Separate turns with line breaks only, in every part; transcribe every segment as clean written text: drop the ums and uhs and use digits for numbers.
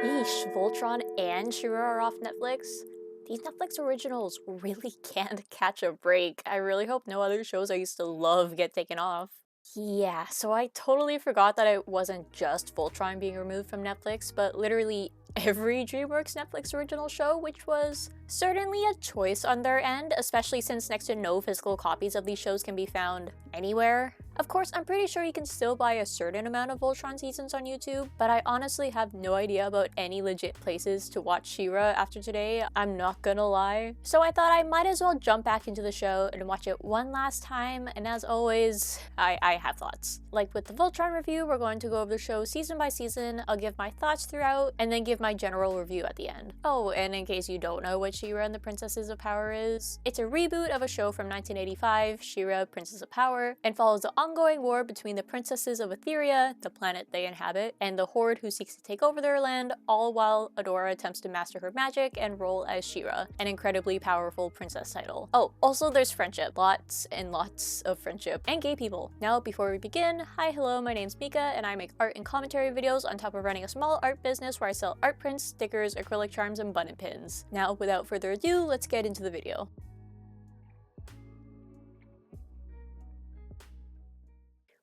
Yeesh, Voltron and She-Ra are off Netflix? These Netflix originals really can't catch a break. I really hope no other shows I used to love get taken off. Yeah, so I totally forgot that it wasn't just Voltron being removed from Netflix, but literally every DreamWorks Netflix original show, which was certainly a choice on their end, especially since next to no physical copies of these shows can be found anywhere. Of course, I'm pretty sure you can still buy a certain amount of Voltron seasons on YouTube, but I honestly have no idea about any legit places to watch She-Ra after today, I'm not gonna lie. So I thought I might as well jump back into the show and watch it one last time, and as always, I have thoughts. Like with the Voltron review, we're going to go over the show season by season, I'll give my thoughts throughout, and then give my general review at the end. Oh, and in case you don't know what She-Ra and the Princesses of Power is, it's a reboot of a show from 1985, She-Ra, Princess of Power, and follows the ongoing war between the princesses of Etheria, the planet they inhabit, and the Horde who seeks to take over their land, all while Adora attempts to master her magic and roll as She-Ra, an incredibly powerful princess title. Oh, also there's friendship. Lots and lots of friendship. And gay people. Now, before we begin, hi, hello, my name's Mika, and I make art and commentary videos on top of running a small art business where I sell art prints, stickers, acrylic charms, and button pins. Now, without further ado, let's get into the video.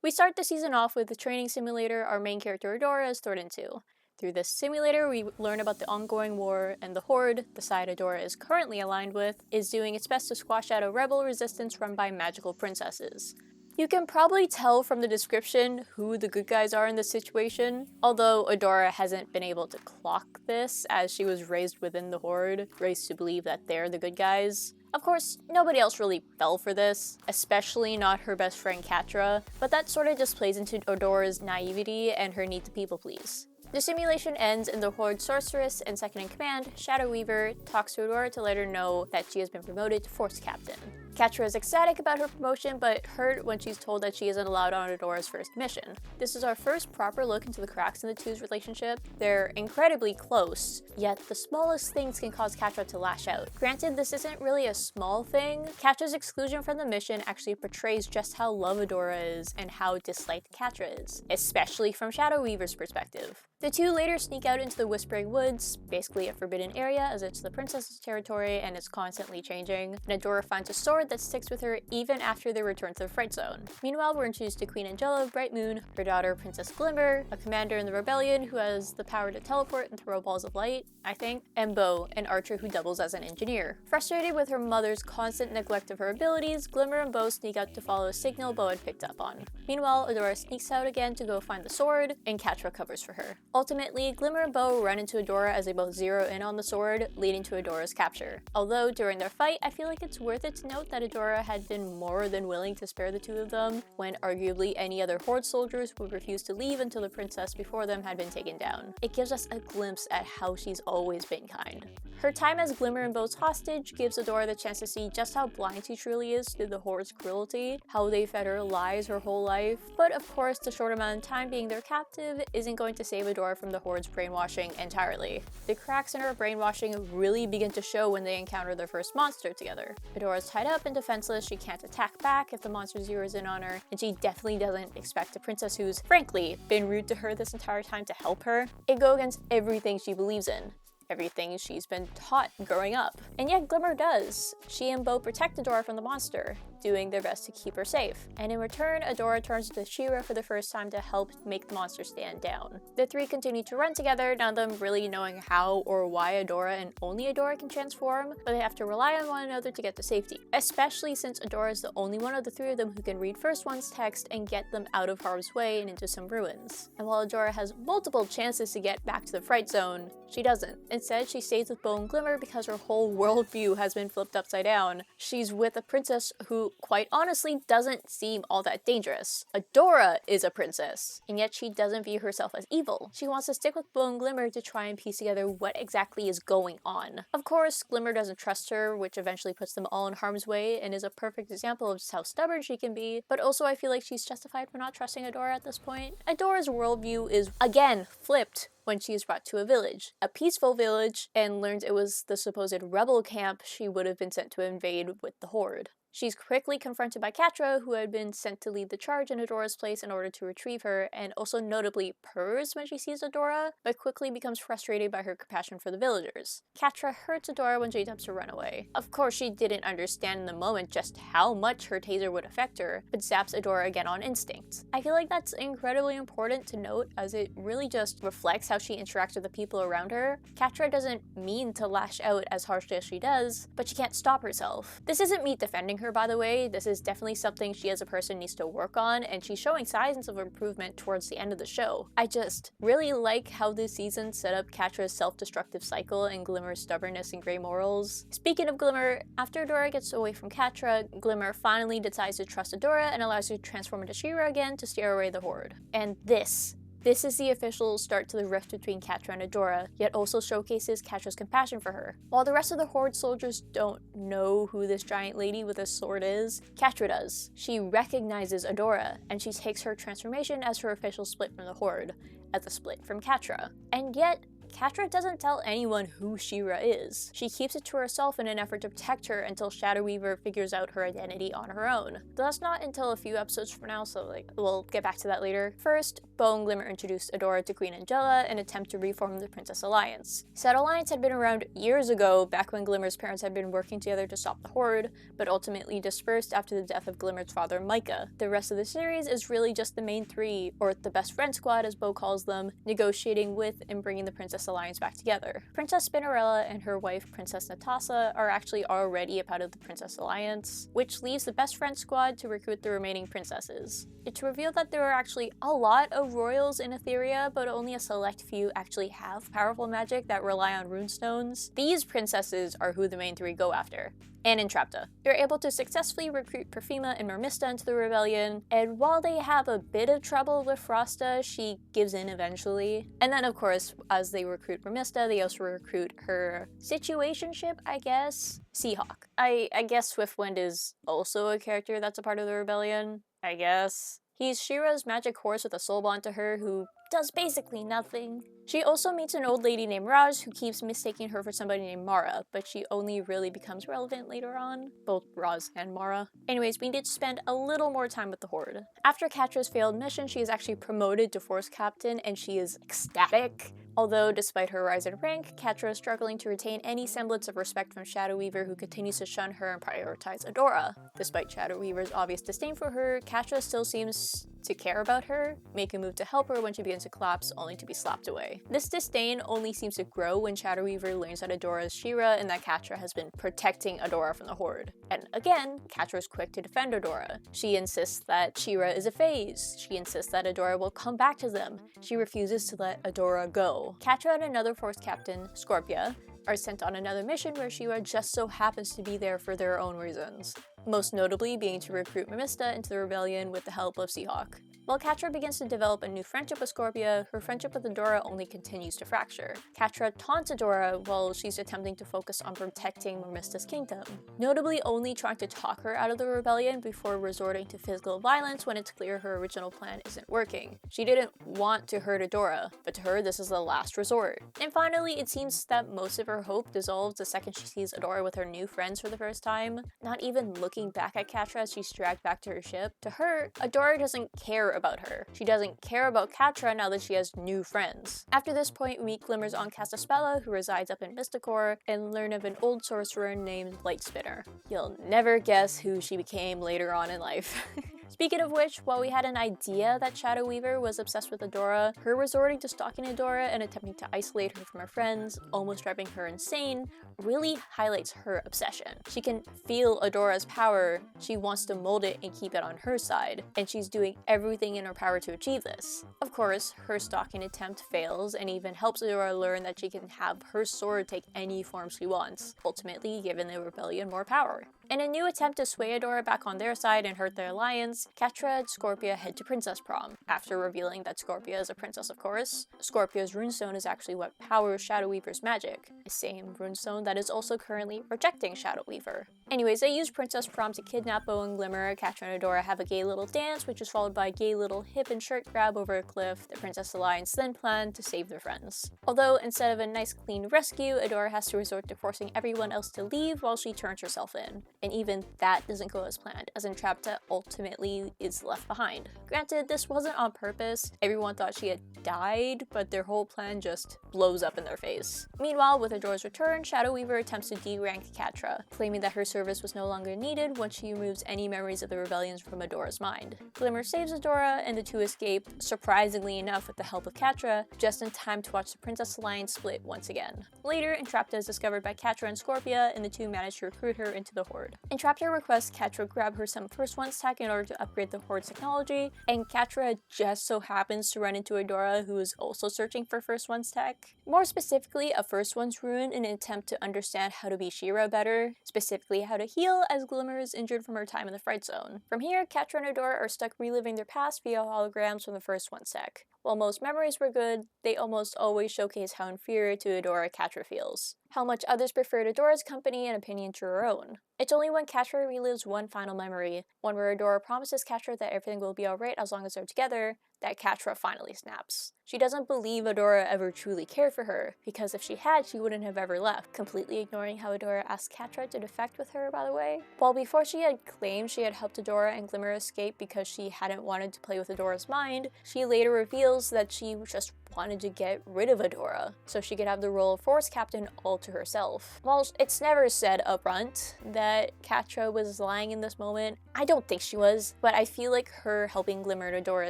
We start the season off with the training simulator our main character Adora is thrown into. Through this simulator, we learn about the ongoing war, and the Horde, the side Adora is currently aligned with, is doing its best to squash out a rebel resistance run by magical princesses. You can probably tell from the description who the good guys are in this situation, although Adora hasn't been able to clock this as she was raised within the Horde, raised to believe that they're the good guys. Of course, nobody else really fell for this, especially not her best friend Catra, but that sort of just plays into Adora's naivety and her need to people please. The simulation ends and the Horde sorceress and second-in-command, Shadow Weaver, talks to Adora to let her know that she has been promoted to Force Captain. Catra is ecstatic about her promotion, but hurt when she's told that she isn't allowed on Adora's first mission. This is our first proper look into the cracks in the two's relationship. They're incredibly close, yet the smallest things can cause Catra to lash out. Granted, this isn't really a small thing. Catra's exclusion from the mission actually portrays just how loved Adora is and how disliked Catra is, especially from Shadow Weaver's perspective. The two later sneak out into the Whispering Woods, basically a forbidden area as it's the princess's territory and it's constantly changing, and Adora finds a sword that sticks with her even after they return to the Fright Zone. Meanwhile, we're introduced to Queen Angela, Bright Moon, her daughter Princess Glimmer, a commander in the rebellion who has the power to teleport and throw balls of light, I think, and Bo, an archer who doubles as an engineer. Frustrated with her mother's constant neglect of her abilities, Glimmer and Bo sneak out to follow a signal Bo had picked up on. Meanwhile, Adora sneaks out again to go find the sword, and Catra covers for her. Ultimately, Glimmer and Bo run into Adora as they both zero in on the sword, leading to Adora's capture. Although, during their fight, I feel like it's worth it to note that Adora had been more than willing to spare the two of them, when arguably any other Horde soldiers would refuse to leave until the princess before them had been taken down. It gives us a glimpse at how she's always been kind. Her time as Glimmer and Bo's hostage gives Adora the chance to see just how blind she truly is to the Horde's cruelty, how they fed her lies her whole life, but of course the short amount of time being their captive isn't going to save Adora from the Horde's brainwashing entirely. The cracks in her brainwashing really begin to show when they encounter their first monster together. Adora's tied up and defenseless, she can't attack back if the monster zeroes in on her, and she definitely doesn't expect a princess who's, frankly, been rude to her this entire time to help her. It goes against everything she believes in. Everything she's been taught growing up. And yet Glimmer does. She and Bo protect Adora from the monster, doing their best to keep her safe. And in return, Adora turns to She-Ra for the first time to help make the monster stand down. The three continue to run together, none of them really knowing how or why Adora and only Adora can transform, but they have to rely on one another to get to safety. Especially since Adora is the only one of the three of them who can read First One's text and get them out of harm's way and into some ruins. And while Adora has multiple chances to get back to the Fright Zone, she doesn't. Instead, she stays with Bo and Glimmer because her whole worldview has been flipped upside down. She's with a princess who, quite honestly, doesn't seem all that dangerous. Adora is a princess, and yet she doesn't view herself as evil. She wants to stick with Bo and Glimmer to try and piece together what exactly is going on. Of course, Glimmer doesn't trust her, which eventually puts them all in harm's way and is a perfect example of just how stubborn she can be, but also I feel like she's justified for not trusting Adora at this point. Adora's worldview is, again, flipped when she is brought to a village, a peaceful village, and learns it was the supposed rebel camp she would have been sent to invade with the Horde. She's quickly confronted by Catra, who had been sent to lead the charge in Adora's place in order to retrieve her, and also notably purrs when she sees Adora, but quickly becomes frustrated by her compassion for the villagers. Catra hurts Adora when she attempts to run away. Of course, she didn't understand in the moment just how much her taser would affect her, but zaps Adora again on instinct. I feel like that's incredibly important to note, as it really just reflects how she interacts with the people around her. Catra doesn't mean to lash out as harshly as she does, but she can't stop herself. This isn't me defending her, by the way. This is definitely something she as a person needs to work on, and she's showing signs of improvement towards the end of the show. I just really like how this season set up Catra's self-destructive cycle and Glimmer's stubbornness and gray morals. Speaking of Glimmer, after Adora gets away from Catra, Glimmer finally decides to trust Adora and allows her to transform into She-Ra again to steer away the Horde. And this is the official start to the rift between Catra and Adora, yet also showcases Catra's compassion for her. While the rest of the Horde soldiers don't know who this giant lady with a sword is, Catra does. She recognizes Adora, and she takes her transformation as her official split from the Horde, as a split from Catra. And yet, Catra doesn't tell anyone who She-Ra is. She keeps it to herself in an effort to protect her until Shadow Weaver figures out her identity on her own. Though that's not until a few episodes from now, so we'll get back to that later. First, Bo and Glimmer introduced Adora to Queen Angela in an attempt to reform the Princess Alliance. Said alliance had been around years ago, back when Glimmer's parents had been working together to stop the Horde, but ultimately dispersed after the death of Glimmer's father, Micah. The rest of the series is really just the main three, or the best friend squad as Bo calls them, negotiating with and bringing the Princess Alliance back together. Princess Spinnerella and her wife Princess Natasa are actually already a part of the Princess Alliance, which leaves the best friend squad to recruit the remaining princesses. It's revealed that there are actually a lot of royals in Etheria, but only a select few actually have powerful magic that rely on runestones. These princesses are who the main three go after. And Entrapta. They're able to successfully recruit Perfuma and Mermista into the rebellion, and while they have a bit of trouble with Frosta, she gives in eventually. And then of course, as they recruit Mermista, they also recruit her situationship, I guess, Seahawk. I guess Swiftwind is also a character that's a part of the rebellion, I guess. He's She-Ra's magic horse with a soul bond to her who does basically nothing. She also meets an old lady named Raj who keeps mistaking her for somebody named Mara, but she only really becomes relevant later on. Both Raz and Mara. Anyways, we need to spend a little more time with the Horde. After Catra's failed mission, she is actually promoted to Force Captain and she is ecstatic. Although, despite her rise in rank, Catra is struggling to retain any semblance of respect from Shadow Weaver, who continues to shun her and prioritize Adora. Despite Shadow Weaver's obvious disdain for her, Catra still seems to care about her, make a move to help her when she begins to collapse, only to be slapped away. This disdain only seems to grow when Shadow Weaver learns that Adora is She-Ra and that Catra has been protecting Adora from the Horde. And again, Catra is quick to defend Adora. She insists that She-Ra is a phase. She insists that Adora will come back to them. She refuses to let Adora go. Catra and another Force Captain, Scorpia, are sent on another mission where She-Ra just so happens to be there for their own reasons. Most notably being to recruit Mermista into the rebellion with the help of Seahawk. While Catra begins to develop a new friendship with Scorpia, her friendship with Adora only continues to fracture. Catra taunts Adora while she's attempting to focus on protecting Mermista's kingdom, notably only trying to talk her out of the rebellion before resorting to physical violence when it's clear her original plan isn't working. She didn't want to hurt Adora, but to her this is the last resort. And finally, it seems that most of her hope dissolves the second she sees Adora with her new friends for the first time, not even looking back at Catra as she's dragged back to her ship. To her, Adora doesn't care about her. She doesn't care about Catra now that she has new friends. After this point, we meet Glimmer's Aunt Castaspella, who resides up in Mystacor, and learn of an old sorcerer named Lightspinner. You'll never guess who she became later on in life. Speaking of which, while we had an idea that Shadow Weaver was obsessed with Adora, her resorting to stalking Adora and attempting to isolate her from her friends, almost driving her insane, really highlights her obsession. She can feel Adora's power, she wants to mold it and keep it on her side, and she's doing everything in her power to achieve this. Of course, her stalking attempt fails and even helps Adora learn that she can have her sword take any form she wants, ultimately giving the rebellion more power. In a new attempt to sway Adora back on their side and hurt their alliance, Catra and Scorpia head to Princess Prom, after revealing that Scorpia is a princess, of course. Scorpia's runestone is actually what powers Shadow Weaver's magic, the same runestone that is also currently rejecting Shadow Weaver. Anyways, they use Princess Prom to kidnap Bo and Glimmer. Catra and Adora have a gay little dance, which is followed by a gay little hip and shirt grab over a cliff. The Princess Alliance then plan to save their friends. Although, instead of a nice clean rescue, Adora has to resort to forcing everyone else to leave while she turns herself in. And even that doesn't go as planned, as Entrapta ultimately is left behind. Granted, this wasn't on purpose. Everyone thought she had died, but their whole plan just blows up in their face. Meanwhile, with Adora's return, Shadow Weaver attempts to de-rank Catra, claiming that her service was no longer needed once she removes any memories of the rebellions from Adora's mind. Glimmer saves Adora, and the two escape, surprisingly enough with the help of Catra, just in time to watch the Princess Alliance split once again. Later, Entrapta is discovered by Catra and Scorpia, and the two manage to recruit her into the Horde. Entrapta requests Catra grab her some First Ones tech in order to upgrade the Horde's technology, and Catra just so happens to run into Adora, who is also searching for First Ones tech. More specifically, a First Ones rune in an attempt to understand how to be She-Ra better, specifically how to heal as Glimmer is injured from her time in the Fright Zone. From here, Catra and Adora are stuck reliving their past via holograms from the First Ones tech. While most memories were good, they almost always showcase how inferior to Adora Catra feels, how much others preferred Adora's company and opinion to her own. It's only when Catra relives one final memory, one where Adora promises Catra that everything will be alright as long as they're together, that Catra finally snaps. She doesn't believe Adora ever truly cared for her, because if she had, she wouldn't have ever left, completely ignoring how Adora asked Catra to defect with her, by the way. While before she had claimed she had helped Adora and Glimmer escape because she hadn't wanted to play with Adora's mind, she later reveals that she just wanted to get rid of Adora, so she could have the role of Force Captain all to herself. While it's never said upfront that Catra was lying in this moment, I don't think she was, but I feel like her helping Glimmer and Adora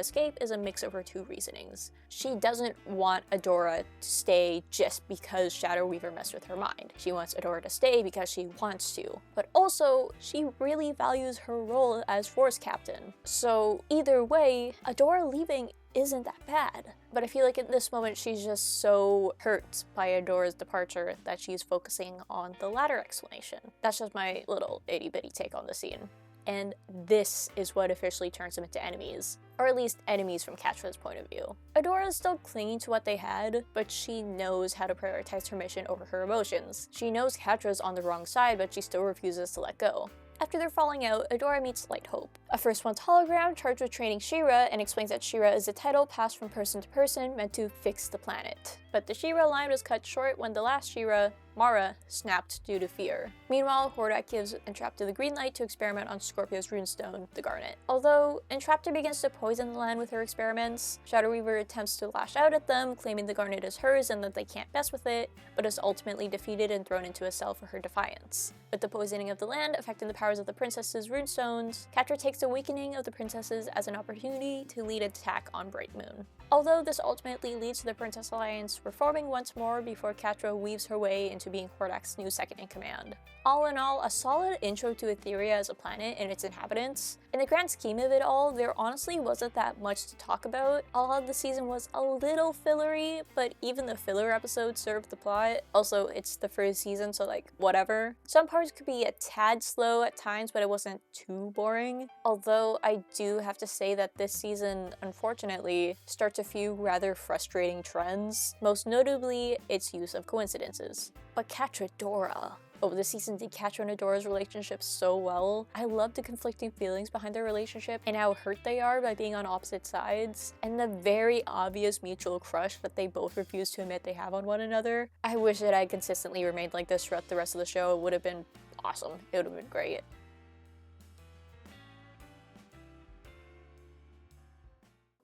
escape is a mix of her two reasonings. She doesn't want Adora to stay just because Shadow Weaver messed with her mind. She wants Adora to stay because she wants to, but also she really values her role as Force Captain. So either way, Adora leaving isn't that bad. But I feel like at this moment she's just so hurt by Adora's departure that she's focusing on the latter explanation. That's just my little itty-bitty take on the scene. And this is what officially turns them into enemies, or at least enemies from Catra's point of view. Adora is still clinging to what they had, but she knows how to prioritize her mission over her emotions. She knows Catra's on the wrong side, but she still refuses to let go. After their falling out, Adora meets Light Hope, a First One's hologram charged with training She-Ra, and explains that She-Ra is a title passed from person to person meant to fix the planet. But the She-Ra line was cut short when the last She-Ra, Mara, snapped due to fear. Meanwhile, Hordak gives Entrapta the green light to experiment on Scorpio's runestone, the Garnet. Although Entrapta begins to poison the land with her experiments, Shadow Weaver attempts to lash out at them, claiming the Garnet is hers and that they can't mess with it, but is ultimately defeated and thrown into a cell for her defiance. With the poisoning of the land affecting the powers of the princess's runestones, Catra takes the weakening of the princesses as an opportunity to lead an attack on Bright Moon. Although this ultimately leads to the Princess Alliance reforming once more before Catra weaves her way into being Hordak's new second-in-command. All in all, a solid intro to Etheria as a planet and its inhabitants. In the grand scheme of it all, there honestly wasn't that much to talk about. A lot of the season was a little fillery, but even the filler episodes served the plot. Also, it's the first season, so like, whatever. Some parts could be a tad slow at times, but it wasn't too boring. Although I do have to say that this season, unfortunately, starts a few rather frustrating trends, most notably its use of coincidences. But Catradora. Oh, this season did Catra and Adora's relationship so well. I love the conflicting feelings behind their relationship and how hurt they are by being on opposite sides, and the very obvious mutual crush that they both refuse to admit they have on one another. I wish that I consistently remained like this throughout the rest of the show. It would have been awesome. It would have been great.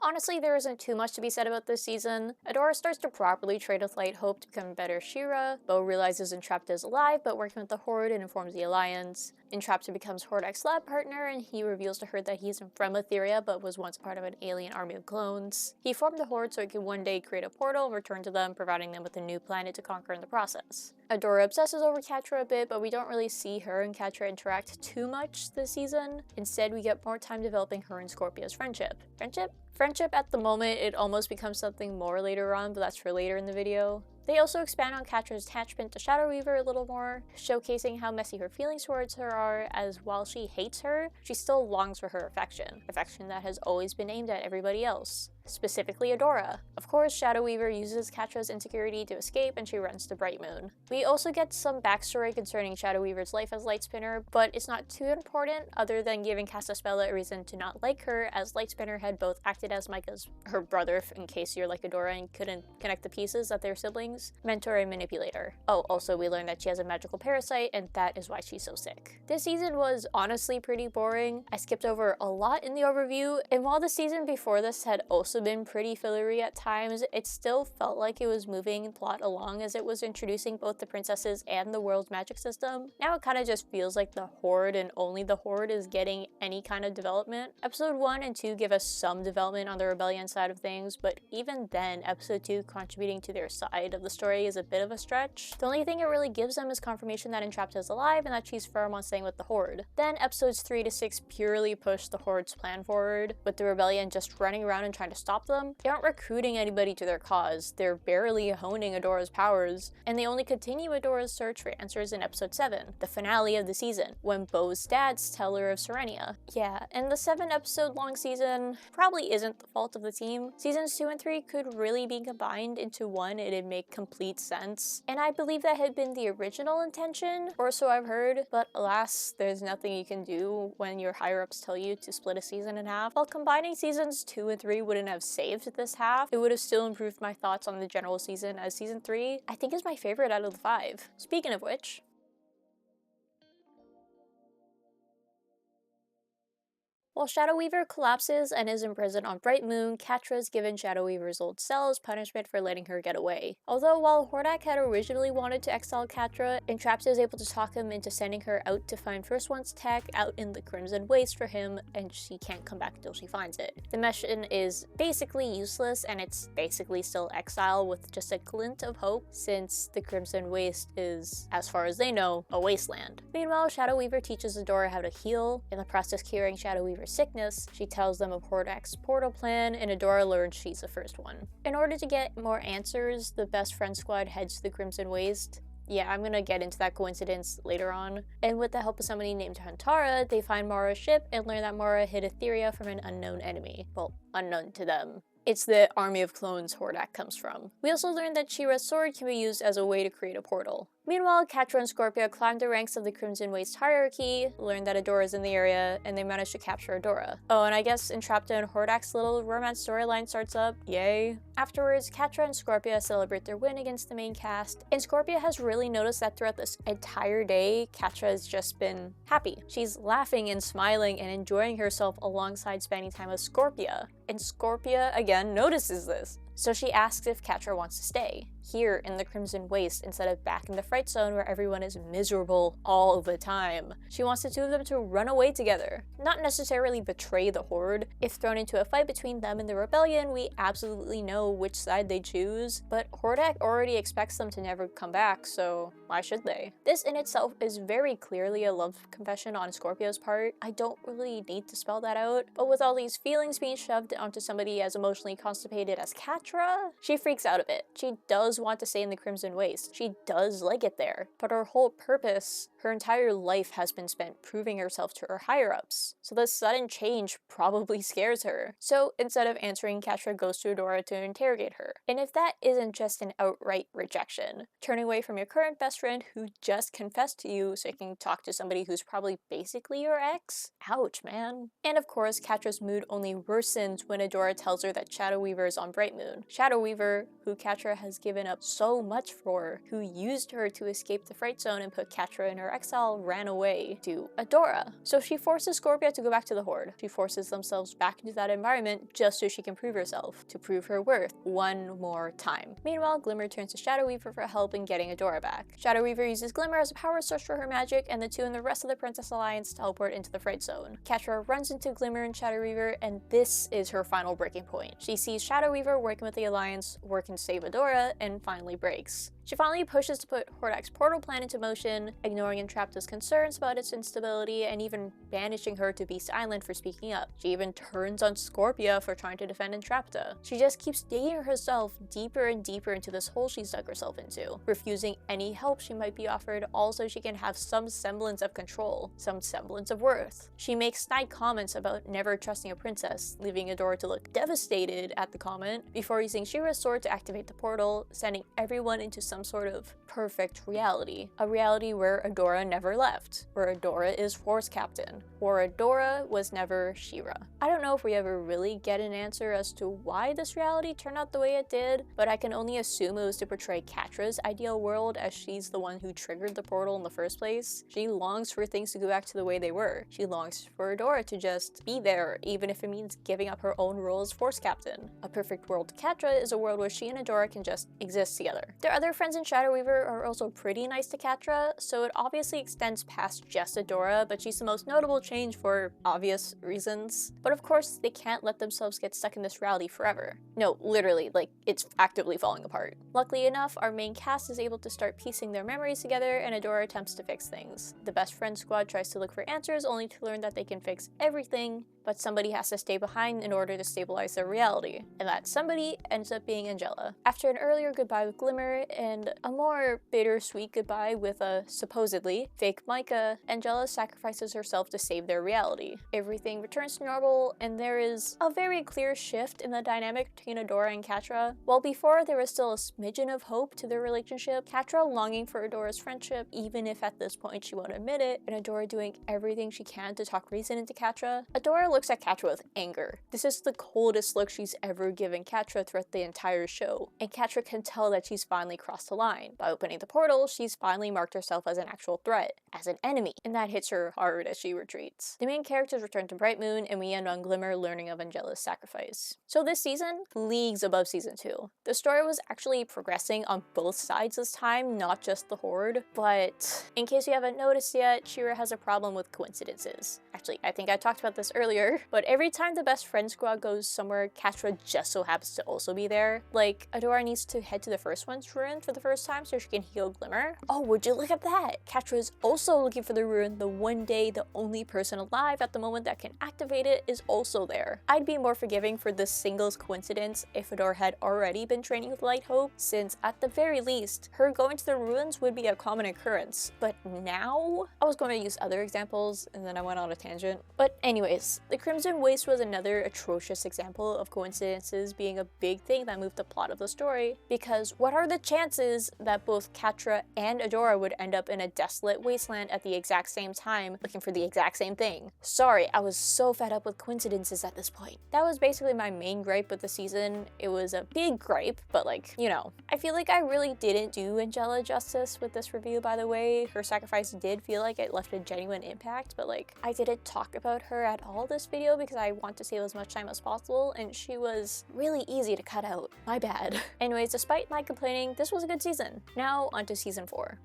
Honestly, there isn't too much to be said about this season. Adora starts to properly trade with Light Hope to become a better She-Ra. Bo realizes Entrapta is alive, but working with the Horde and informs the Alliance. Entrapta becomes Hordak's lab partner, and he reveals to her that he's from Etheria, but was once part of an alien army of clones. He formed the Horde so he could one day create a portal and return to them, providing them with a new planet to conquer in the process. Adora obsesses over Catra a bit, but we don't really see her and Catra interact too much this season. Instead, we get more time developing her and Scorpia's friendship. Friendship at the moment, it almost becomes something more later on, but that's for later in the video. They also expand on Catra's attachment to Shadow Weaver a little more, showcasing how messy her feelings towards her are, as while she hates her, she still longs for her affection that has always been aimed at everybody else. Specifically Adora. Of course, Shadow Weaver uses Catra's insecurity to escape and she runs to Bright Moon. We also get some backstory concerning Shadow Weaver's life as Lightspinner, but it's not too important other than giving Castaspella a reason to not like her, as Lightspinner had both acted as her brother, in case you're like Adora and couldn't connect the pieces that they're siblings, mentor and manipulator. Oh, also we learned that she has a magical parasite and that is why she's so sick. This season was honestly pretty boring. I skipped over a lot in the overview, and while the season before this had also been pretty fillery at times, it still felt like it was moving plot along as it was introducing both the princesses and the world's magic system. Now it kind of just feels like the Horde and only the Horde is getting any kind of development. Episode 1 and 2 give us some development on the rebellion side of things, but even then, episode 2 contributing to their side of the story is a bit of a stretch. The only thing it really gives them is confirmation that Entrapta is alive and that she's firm on staying with the Horde. Then episodes 3 to 6 purely push the Horde's plan forward, with the rebellion just running around and trying to stop them. They aren't recruiting anybody to their cause, they're barely honing Adora's powers, and they only continue Adora's search for answers in episode 7, the finale of the season, when Bo's dads tell her of Serenia. Yeah, and the 7-episode long season probably isn't the fault of the team. Seasons 2 and 3 could really be combined into one, it'd make complete sense, and I believe that had been the original intention, or so I've heard, but alas, there's nothing you can do when your higher-ups tell you to split a season in half. While combining seasons 2 and 3 wouldn't have saved this half, it would have still improved my thoughts on the general season, as season 3 I think is my favorite out of the 5. Speaking of which, while Shadow Weaver collapses and is imprisoned on Bright Moon, Catra is given Shadow Weaver's old cell as punishment for letting her get away. Although while Hordak had originally wanted to exile Catra, Entrapta is able to talk him into sending her out to find First One's tech out in the Crimson Waste for him, and she can't come back until she finds it. The mission is basically useless, and it's basically still exile with just a glint of hope, since the Crimson Waste is, as far as they know, a wasteland. Meanwhile, Shadow Weaver teaches Adora how to heal. In the process curing Shadow Weaver's sickness, she tells them of Hordak's portal plan, and Adora learns she's the first one. In order to get more answers, the Best Friend Squad heads to the Crimson Waste. Yeah, I'm gonna get into that coincidence later on. And with the help of somebody named Huntara, they find Mara's ship and learn that Mara hid Etheria from an unknown enemy. Well, unknown to them. It's the army of clones Hordak comes from. We also learned that She-Ra's sword can be used as a way to create a portal. Meanwhile, Catra and Scorpia climb the ranks of the Crimson Waste hierarchy, learn that Adora is in the area, and they manage to capture Adora. Oh, and I guess Entrapta and Hordak's little romance storyline starts up. Yay. Afterwards, Catra and Scorpia celebrate their win against the main cast, and Scorpia has really noticed that throughout this entire day, Catra has just been happy. She's laughing and smiling and enjoying herself alongside spending time with Scorpia. And Scorpia, again, notices this. So she asks if Catra wants to stay, here in the Crimson Waste instead of back in the Fright Zone where everyone is miserable all the time. She wants the two of them to run away together, not necessarily betray the Horde. If thrown into a fight between them and the Rebellion, we absolutely know which side they choose, but Hordak already expects them to never come back, so why should they? This in itself is very clearly a love confession on Scorpia's part. I don't really need to spell that out, but with all these feelings being shoved onto somebody as emotionally constipated as Catra, she freaks out a bit. She does want to stay in the Crimson Waste. She does like it there, but her whole purpose, her entire life has been spent proving herself to her higher-ups. So this sudden change probably scares her. So instead of answering, Catra goes to Adora to interrogate her. And if that isn't just an outright rejection, turning away from your current best friend who just confessed to you so you can talk to somebody who's probably basically your ex? Ouch, man. And of course, Catra's mood only worsens when Adora tells her that Shadow Weaver is on Bright Moon. Shadow Weaver, who Catra has given up so much for, who used her to escape the Fright Zone and put Catra in her exile, ran away to Adora. So she forces Scorpia to go back to the Horde. She forces themselves back into that environment just so she can prove herself, to prove her worth one more time. Meanwhile, Glimmer turns to Shadow Weaver for help in getting Adora back. Shadow Weaver uses Glimmer as a power source for her magic, and the two and the rest of the Princess Alliance teleport into the Fright Zone. Catra runs into Glimmer and Shadow Weaver, and this is her final breaking point. She sees Shadow Weaver working with the Alliance, working to save Adora, and finally breaks. She finally pushes to put Hordak's portal plan into motion, ignoring Entrapta's concerns about its instability and even banishing her to Beast Island for speaking up. She even turns on Scorpia for trying to defend Entrapta. She just keeps digging herself deeper and deeper into this hole she's dug herself into, refusing any help she might be offered, all so she can have some semblance of control, some semblance of worth. She makes snide comments about never trusting a princess, leaving Adora to look devastated at the comment before using She-Ra's sword to activate the portal, sending everyone into some sort of perfect reality. A reality where Adora never left, where Adora is Force Captain, where Adora was never She-Ra. I don't know if we ever really get an answer as to why this reality turned out the way it did, but I can only assume it was to portray Catra's ideal world, as she's the one who triggered the portal in the first place. She longs for things to go back to the way they were. She longs for Adora to just be there, even if it means giving up her own role as Force Captain. A perfect world to Catra is a world where she and Adora can just exist together. Their other friends in Shadow Weaver are also pretty nice to Catra, so it obviously extends past just Adora, but she's the most notable change for obvious reasons. But of course, they can't let themselves get stuck in this reality forever. No, literally, like, it's actively falling apart. Luckily enough, our main cast is able to start piecing their memories together, and Adora attempts to fix things. The best friend squad tries to look for answers, only to learn that they can fix everything, but somebody has to stay behind in order to stabilize their reality. And that somebody ends up being Angela. After an earlier goodbye with Glimmer and a more bittersweet goodbye with a supposedly fake Micah, Angela sacrifices herself to save their reality. Everything returns to normal, and there is a very clear shift in the dynamic between Adora and Catra. While before there was still a smidgen of hope to their relationship, Catra longing for Adora's friendship, even if at this point she won't admit it, and Adora doing everything she can to talk reason into Catra. Adora looks at Catra with anger. This is the coldest look she's ever given Catra throughout the entire show, and Catra can tell that she's finally crossed the line. By opening the portal, she's finally marked herself as an actual threat, as an enemy, and that hits her hard as she retreats. The main characters return to Bright Moon, and we end on Glimmer learning of Angela's sacrifice. So this season, leagues above season 2. The story was actually progressing on both sides this time, not just the Horde, but in case you haven't noticed yet, She-Ra has a problem with coincidences. Actually, I think I talked about this earlier, but every time the best friend squad goes somewhere, Catra just so happens to also be there. Like, Adora needs to head to the first one's ruin for the first time so she can heal Glimmer. Oh, would you look at that? Catra is also looking for the ruin the one day the only person alive at the moment that can activate it is also there. I'd be more forgiving for this singles coincidence if Adora had already been training with Light Hope, since at the very least, her going to the ruins would be a common occurrence. But now? I was going to use other examples and then I went on a tangent. But anyways, the Crimson Waste was another atrocious example of coincidences being a big thing that moved the plot of the story, because what are the chances that both Catra and Adora would end up in a desolate wasteland at the exact same time looking for the exact same thing? Sorry, I was so fed up with coincidences at this point. That was basically my main gripe with the season. It was a big gripe, but like, you know. I feel like I really didn't do Angela justice with this review, by the way. Her sacrifice did feel like it left a genuine impact, but like, I didn't talk about her at all this video because I want to save as much time as possible, and she was really easy to cut out. My bad. Anyways, despite my complaining, this was a good season. Now, onto season 4.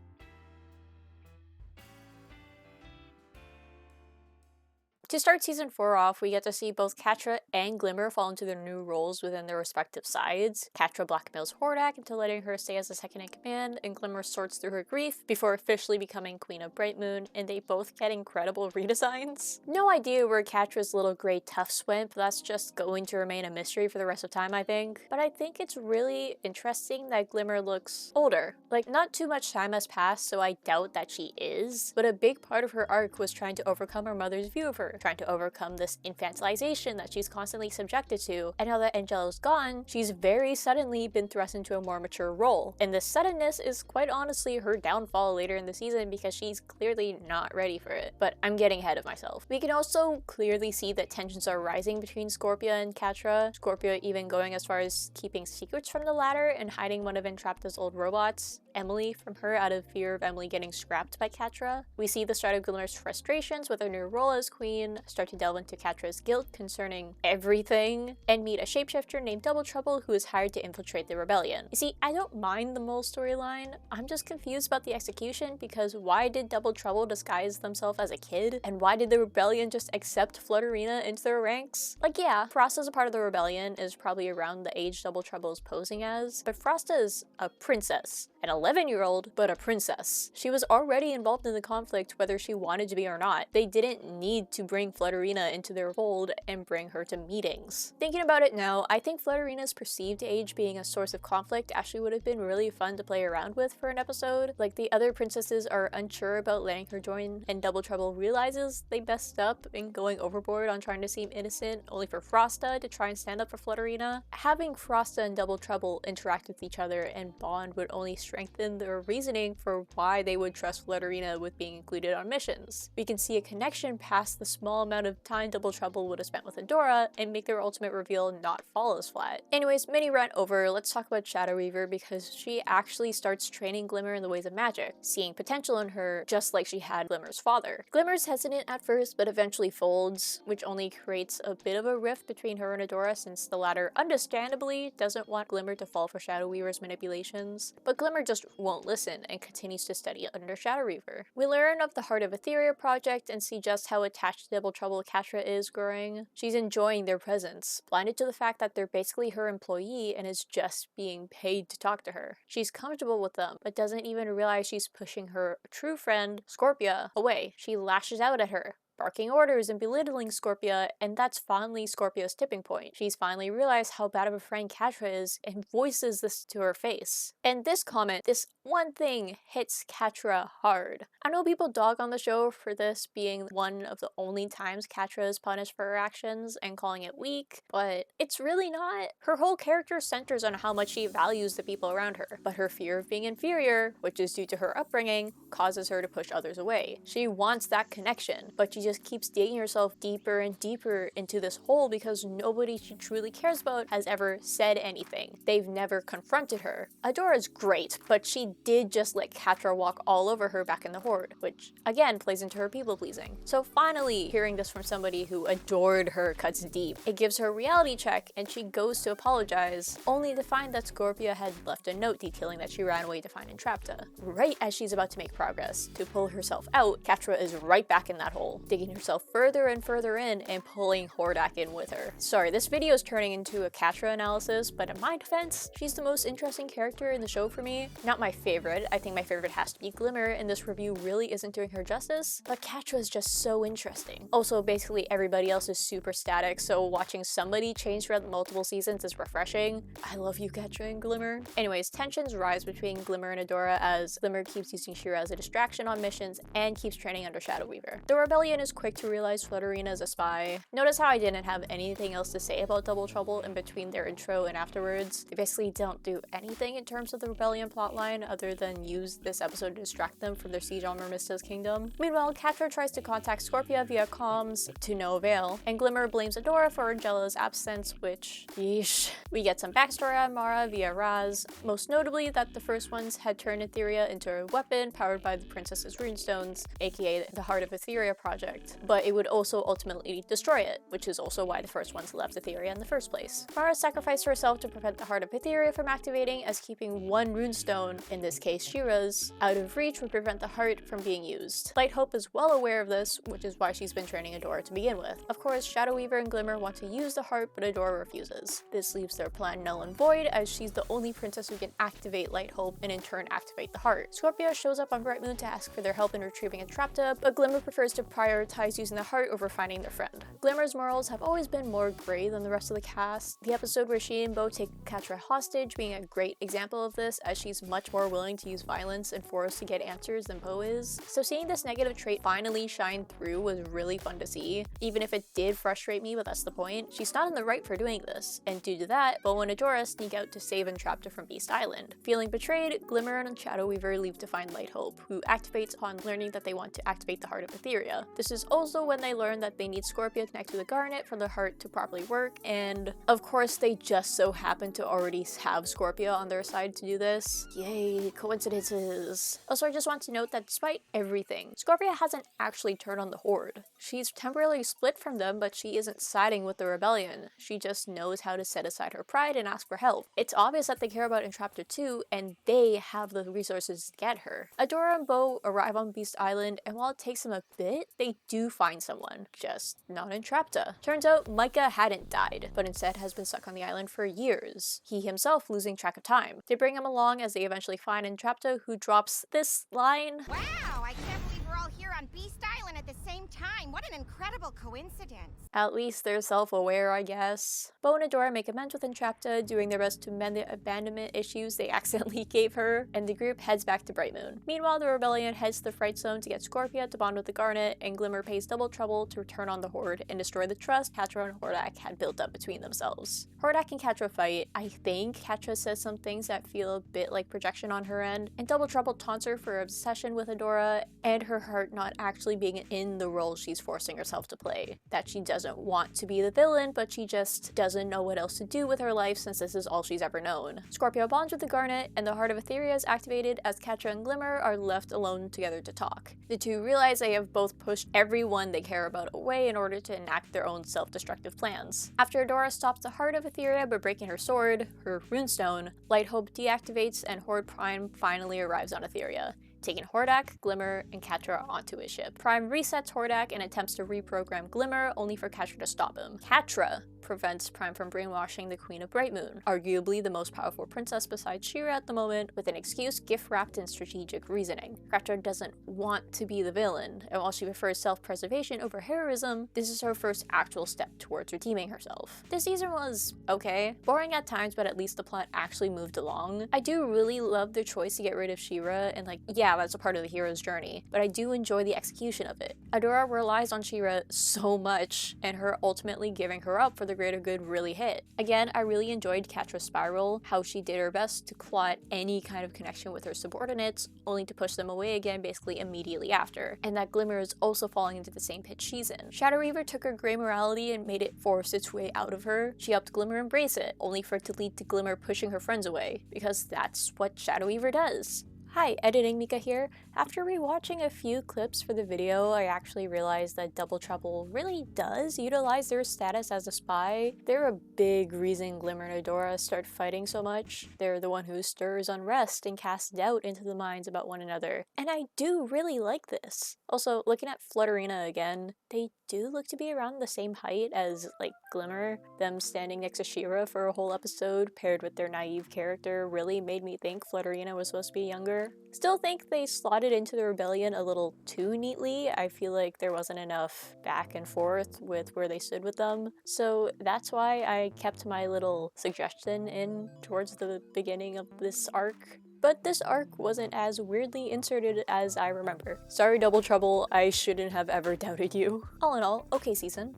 To start season 4 off, we get to see both Catra and Glimmer fall into their new roles within their respective sides. Catra blackmails Hordak into letting her stay as the second in command, and Glimmer sorts through her grief before officially becoming Queen of Bright Moon, and they both get incredible redesigns. No idea where Catra's little gray tufts went, but that's just going to remain a mystery for the rest of time, I think. But I think it's really interesting that Glimmer looks older. Like, not too much time has passed, so I doubt that she is, but a big part of her arc was trying to overcome her mother's view of her, trying to overcome this infantilization that she's constantly subjected to, and now that Angela's gone, she's very suddenly been thrust into a more mature role. And this suddenness is quite honestly her downfall later in the season because she's clearly not ready for it. But I'm getting ahead of myself. We can also clearly see that tensions are rising between Scorpia and Catra, Scorpia even going as far as keeping secrets from the latter and hiding one of Entrapta's old robots, Emily, from her out of fear of Emily getting scrapped by Catra. We see the start of Glimmer's frustrations with her new role as queen, start to delve into Catra's guilt concerning everything, and meet a shapeshifter named Double Trouble who is hired to infiltrate the rebellion. You see, I don't mind the mole storyline, I'm just confused about the execution because why did Double Trouble disguise themselves as a kid? And why did the rebellion just accept Flutterina into their ranks? Like, yeah, Frost as a part of the rebellion is probably around the age Double Trouble is posing as, but Frost is a princess. an 11-year-old, but a princess. She was already involved in the conflict whether she wanted to be or not. They didn't need to bring Flutterina into their fold and bring her to meetings. Thinking about it now, I think Flutterina's perceived age being a source of conflict actually would have been really fun to play around with for an episode. Like, the other princesses are unsure about letting her join, and Double Trouble realizes they messed up in going overboard on trying to seem innocent, only for Frosta to try and stand up for Flutterina. Having Frosta and Double Trouble interact with each other and bond would only strengthen their reasoning for why they would trust Flutterina with being included on missions. We can see a connection past the small amount of time Double Trouble would have spent with Adora and make their ultimate reveal not fall as flat. Anyways, mini rant over, let's talk about Shadow Weaver because she actually starts training Glimmer in the ways of magic, seeing potential in her just like she had Glimmer's father. Glimmer's hesitant at first but eventually folds, which only creates a bit of a rift between her and Adora since the latter understandably doesn't want Glimmer to fall for Shadow Weaver's manipulations, but Glimmer just won't listen and continues to study under Shadow Weaver. We learn of the Heart of Etheria project and see just how attached to Double Trouble Catra is growing. She's enjoying their presence, blinded to the fact that they're basically her employee and is just being paid to talk to her. She's comfortable with them, but doesn't even realize she's pushing her true friend, Scorpia, away. She lashes out at her, barking orders and belittling Scorpia, and that's finally Scorpia's tipping point. She's finally realized how bad of a friend Catra is and voices this to her face. And this comment, this one thing, hits Catra hard. I know people dog on the show for this being one of the only times Catra is punished for her actions and calling it weak, but it's really not. Her whole character centers on how much she values the people around her, but her fear of being inferior, which is due to her upbringing, causes her to push others away. She wants that connection, but she just keeps digging herself deeper and deeper into this hole because nobody she truly cares about has ever said anything. They've never confronted her. Adora's great, but she did just let Catra walk all over her back in the Horde, which again plays into her people-pleasing. So finally, hearing this from somebody who adored her cuts deep. It gives her a reality check and she goes to apologize, only to find that Scorpia had left a note detailing that she ran away to find Entrapta. Right as she's about to make progress to pull herself out, Catra is right back in that hole, digging herself further and further in and pulling Hordak in with her. Sorry, this video is turning into a Catra analysis, but in my defense, she's the most interesting character in the show for me. Not my favorite. I think my favorite has to be Glimmer, and this review really isn't doing her justice, but Catra is just so interesting. Also, basically everybody else is super static, so watching somebody change throughout multiple seasons is refreshing. I love you, Catra and Glimmer. Anyways, tensions rise between Glimmer and Adora as Glimmer keeps using Shira as a distraction on missions and keeps training under Shadow Weaver. The rebellion is quick to realize Flutterina is a spy. Notice how I didn't have anything else to say about Double Trouble in between their intro and afterwards. They basically don't do anything in terms of the rebellion plotline other than use this episode to distract them from their siege on Mermista's kingdom. Meanwhile, Catra tries to contact Scorpia via comms to no avail, and Glimmer blames Adora for Angela's absence, which, yeesh. We get some backstory on Mara via Raz, most notably that the first ones had turned Etheria into a weapon powered by the princess's runestones, aka the Heart of Etheria project, but it would also ultimately destroy it, which is also why the first ones left Etheria in the first place. Mara sacrificed herself to prevent the Heart of Etheria from activating, as keeping one runestone, in this case Shira's, out of reach would prevent the heart from being used. Light Hope is well aware of this, which is why she's been training Adora to begin with. Of course, Shadow Weaver and Glimmer want to use the heart, but Adora refuses. This leaves their plan null and void, as she's the only princess who can activate Light Hope and in turn activate the heart. Scorpia shows up on Bright Moon to ask for their help in retrieving Entrapta, but Glimmer prefers to prioritize using the heart over finding their friend. Glimmer's morals have always been more gray than the rest of the cast. The episode where she and Bo take Catra hostage being a great example of this, as she's much more willing to use violence and force to get answers than Bo is. So seeing this negative trait finally shine through was really fun to see, even if it did frustrate me, but that's the point. She's not in the right for doing this, and due to that, Bo and Adora sneak out to save Entrapta from Beast Island. Feeling betrayed, Glimmer and Shadow Weaver leave to find Light Hope, who activates upon learning that they want to activate the Heart of Etheria. This is also when they learn that they need Scorpia to connect to the Garnet for the heart to properly work, and of course they just so happen to already have Scorpia on their side to do this. Yay, coincidences. Also, I just want to note that despite everything, Scorpia hasn't actually turned on the Horde. She's temporarily split from them, but she isn't siding with the rebellion. She just knows how to set aside her pride and ask for help. It's obvious that they care about Entrapta too, and they have the resources to get her. Adora and Bo arrive on Beast Island, and while it takes them a bit, they do find someone, just not Entrapta. Turns out Micah hadn't died, but instead has been stuck on the island for years, he himself losing track of time. They bring him along as they eventually find Entrapta, who drops this line.
Wow, I can't believe we're all here on Beast Island at the same time. What an incredible coincidence.
At least they're self-aware, I guess. Bo and Adora make amends with Entrapta, doing their best to mend the abandonment issues they accidentally gave her, and the group heads back to Bright Moon. Meanwhile, the rebellion heads to the Fright Zone to get Scorpia to bond with the Garnet, and Glimmer pays double trouble to return on the Horde and destroy the trust Catra and Hordak had built up between themselves. Hordak and Catra fight. I think Catra says some things that feel a bit like projection on her end, and Double Trouble taunts her for her obsession with Adora and her heart not actually being in the role she's forcing herself to play. That she doesn't want to be the villain, but she just doesn't know what else to do with her life since this is all she's ever known. Scorpio bonds with the Garnet, and the Heart of Etheria is activated as Catra and Glimmer are left alone together to talk. The two realize they have both pushed everyone they care about away in order to enact their own self-destructive plans. After Adora stops the Heart of Etheria by breaking her sword, her runestone, Light Hope deactivates and Horde Prime finally arrives on Etheria, taking Hordak, Glimmer, and Catra onto his ship. Prime resets Hordak and attempts to reprogram Glimmer, only for Catra to stop him. Catra prevents Prime from brainwashing the Queen of Bright Moon, arguably the most powerful princess besides She-Ra at the moment, with an excuse gift-wrapped in strategic reasoning. Catra doesn't want to be the villain, and while she prefers self-preservation over heroism, this is her first actual step towards redeeming herself. This season was okay, boring at times, but at least the plot actually moved along. I do really love their choice to get rid of She-Ra, and yeah, that's a part of the hero's journey, but I do enjoy the execution of it. Adora relies on She-Ra so much, and her ultimately giving her up for the greater good really hit. Again, I really enjoyed Catra's spiral, how she did her best to plot any kind of connection with her subordinates, only to push them away again basically immediately after, and that Glimmer is also falling into the same pit she's in. Shadow Reaver took her gray morality and made it force its way out of her. She helped Glimmer embrace it, only for it to lead to Glimmer pushing her friends away, because that's what Shadow Reaver does. Hi, Editing Mika here. After rewatching a few clips for the video, I actually realized that Double Trouble really does utilize their status as a spy. They're a big reason Glimmer and Adora start fighting so much. They're the one who stirs unrest and casts doubt into the minds about one another. And I do really like this. Also, looking at Flutterina again, they do look to be around the same height as, Glimmer. Them standing next to She-Ra for a whole episode, paired with their naive character, really made me think Flutterina was supposed to be younger. Still think they slotted into the rebellion a little too neatly. I feel like there wasn't enough back and forth with where they stood with them. So that's why I kept my little suggestion in towards the beginning of this arc. But this arc wasn't as weirdly inserted as I remember. Sorry, Double Trouble, I shouldn't have ever doubted you. All in all, okay season.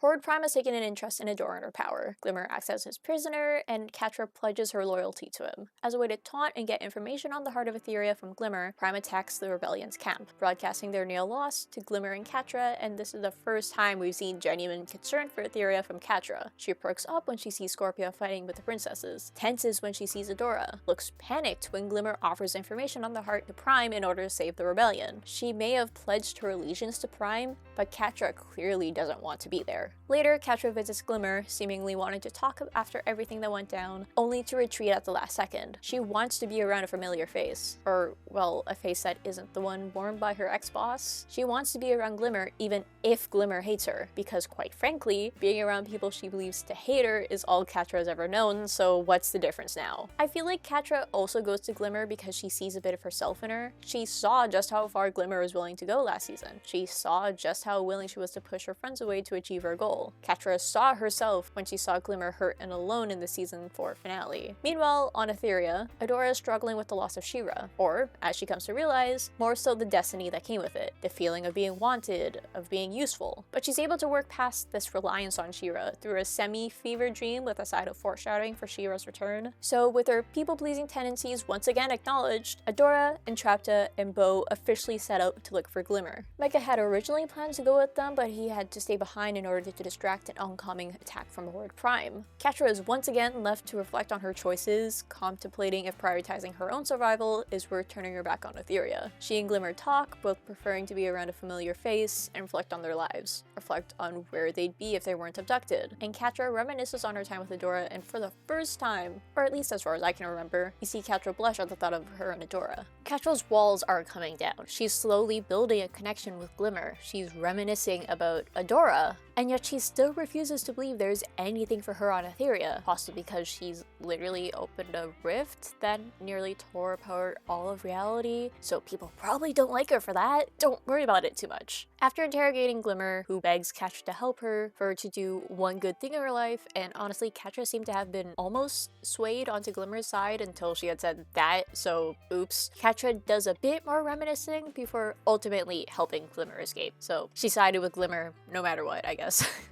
Horde Prime has taken an interest in Adora and her power. Glimmer acts as his prisoner, and Catra pledges her loyalty to him. As a way to taunt and get information on the Heart of Etheria from Glimmer, Prime attacks the rebellion's camp, broadcasting their near loss to Glimmer and Catra, and this is the first time we've seen genuine concern for Etheria from Catra. She perks up when she sees Scorpia fighting with the princesses, tenses when she sees Adora, looks panicked when Glimmer offers information on the Heart to Prime in order to save the rebellion. She may have pledged her allegiance to Prime, but Catra clearly doesn't want to be there. Later, Catra visits Glimmer, seemingly wanting to talk after everything that went down, only to retreat at the last second. She wants to be around a familiar face. Or, well, a face that isn't the one worn by her ex-boss. She wants to be around Glimmer even if Glimmer hates her, because quite frankly, being around people she believes to hate her is all Catra has ever known, so what's the difference now? I feel like Catra also goes to Glimmer because she sees a bit of herself in her. She saw just how far Glimmer was willing to go last season. She saw just how willing she was to push her friends away to achieve her goal. Catra saw herself when she saw Glimmer hurt and alone in the season 4 finale. Meanwhile, on Etheria, Adora is struggling with the loss of She-Ra, or, as she comes to realize, more so the destiny that came with it, the feeling of being wanted, of being useful. But she's able to work past this reliance on She-Ra through a semi-fever dream with a side of foreshadowing for She-Ra's return. So with her people-pleasing tendencies once again acknowledged, Adora, Entrapta, and Bo officially set out to look for Glimmer. Micah had originally planned to go with them, but he had to stay behind in order wanted to distract an oncoming attack from Horde Prime. Catra is once again left to reflect on her choices, contemplating if prioritizing her own survival is worth turning her back on Etheria. She and Glimmer talk, both preferring to be around a familiar face, and reflect on their lives. Reflect on where they'd be if they weren't abducted. And Catra reminisces on her time with Adora, and for the first time, or at least as far as I can remember, you see Catra blush at the thought of her and Adora. Catra's walls are coming down. She's slowly building a connection with Glimmer. She's reminiscing about Adora, and yet she still refuses to believe there's anything for her on Etheria, possibly because she's literally opened a rift that nearly tore apart all of reality, so people probably don't like her for that. Don't worry about it too much. After interrogating Glimmer, who begs Catra to help her, for her to do one good thing in her life, and honestly, Catra seemed to have been almost swayed onto Glimmer's side until she had said that, so oops. Catra does a bit more reminiscing before ultimately helping Glimmer escape, so she sided with Glimmer no matter what, I guess.